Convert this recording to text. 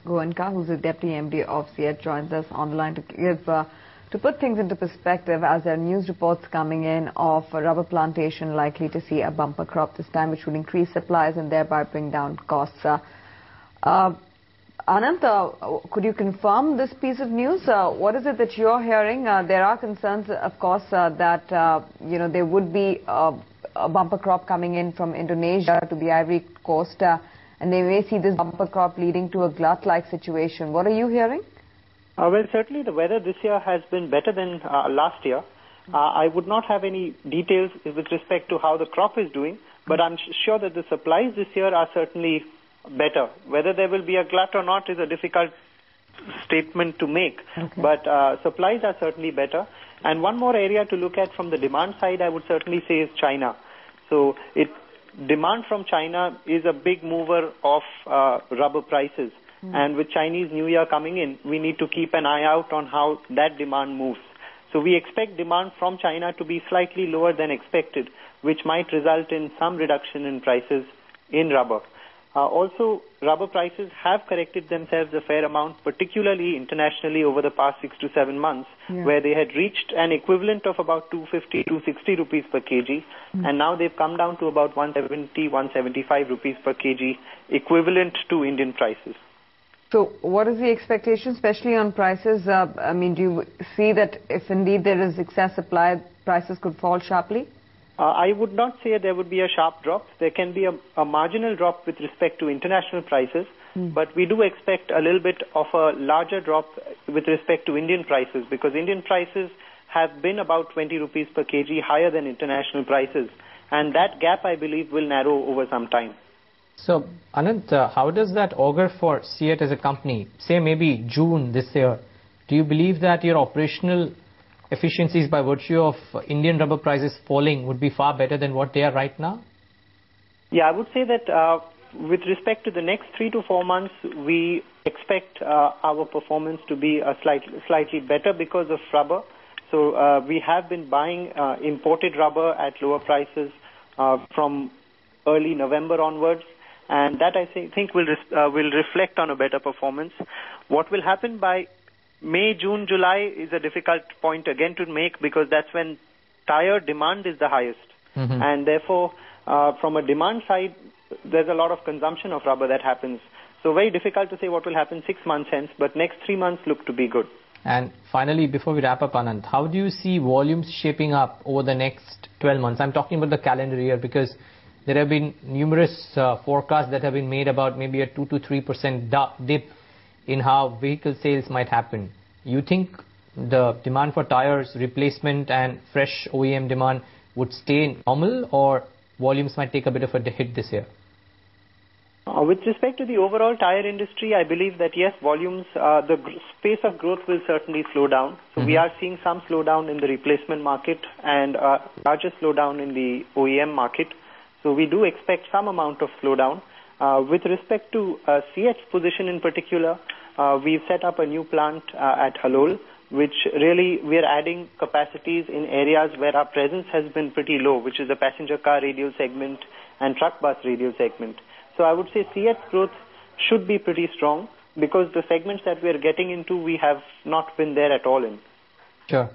Goenka, who's the Deputy MD of Ceat, joins us online to put things into perspective as there are news reports coming in of a rubber plantation likely to see a bumper crop this time, which would increase supplies and thereby bring down costs. Anant, could you confirm this piece of news? What is it that you're hearing? There are concerns, of course, that there would be a bumper crop coming in from Indonesia to the Ivory Coast, and they may see this bumper crop leading to a glut-like situation. What are you hearing? Well, certainly the weather this year has been better than last year. I would not have any details with respect to how the crop is doing, but I'm sure that the supplies this year are certainly better. Whether there will be a glut or not is a difficult statement to make, but supplies are certainly better. And one more area to look at from the demand side, I would certainly say, is China. So demand from China is a big mover of rubber prices. And with Chinese New Year coming in, we need to keep an eye out on how that demand moves. So we expect demand from China to be slightly lower than expected, which might result in some reduction in prices in rubber. Also, rubber prices have corrected themselves a fair amount, particularly internationally over the past 6 to 7 months, where they had reached an equivalent of about 250, 260 rupees per kg, and now they've come down to about 170, 175 rupees per kg, equivalent to Indian prices. So what is the expectation, especially on prices? I mean, do you see that if indeed there is excess supply, prices could fall sharply? I would not say there would be a sharp drop. There can be a marginal drop with respect to international prices, but we do expect a little bit of a larger drop with respect to Indian prices, because Indian prices have been about 20 rupees per kg higher than international prices, and that gap, I believe, will narrow over some time. So, Anant, how does that augur for Ceat as a company? Say maybe June this year. Do you believe that your operational efficiencies by virtue of Indian rubber prices falling would be far better than what they are right now? Yeah, I would say that with respect to the next 3 to 4 months, we expect our performance to be slightly better because of rubber. So we have been buying imported rubber at lower prices from early November onwards, and that I think will reflect on a better performance. What will happen by May, June, July is a difficult point again to make, because that's when tire demand is the highest. And therefore, from a demand side, there's a lot of consumption of rubber that happens. So very difficult to say what will happen 6 months hence, but next 3 months look to be good. And finally, before we wrap up, Anant, how do you see volumes shaping up over the next 12 months? I'm talking about the calendar year, because there have been numerous forecasts that have been made about maybe a 2 to 3% dip in how vehicle sales might happen. You think the demand for tires, replacement and fresh OEM demand would stay normal, or volumes might take a bit of a hit this year? With respect to the overall tire industry, I believe that yes, volumes, the pace of growth will certainly slow down. So we are seeing some slowdown in the replacement market and larger slowdown in the OEM market. So we do expect some amount of slowdown. With respect to Ceat's position in particular, we've set up a new plant at Halol, which really we are adding capacities in areas where our presence has been pretty low, which is the passenger car radial segment and truck bus radial segment. So I would say Ceat's growth should be pretty strong, because the segments that we are getting into, we have not been there at all in. Sure.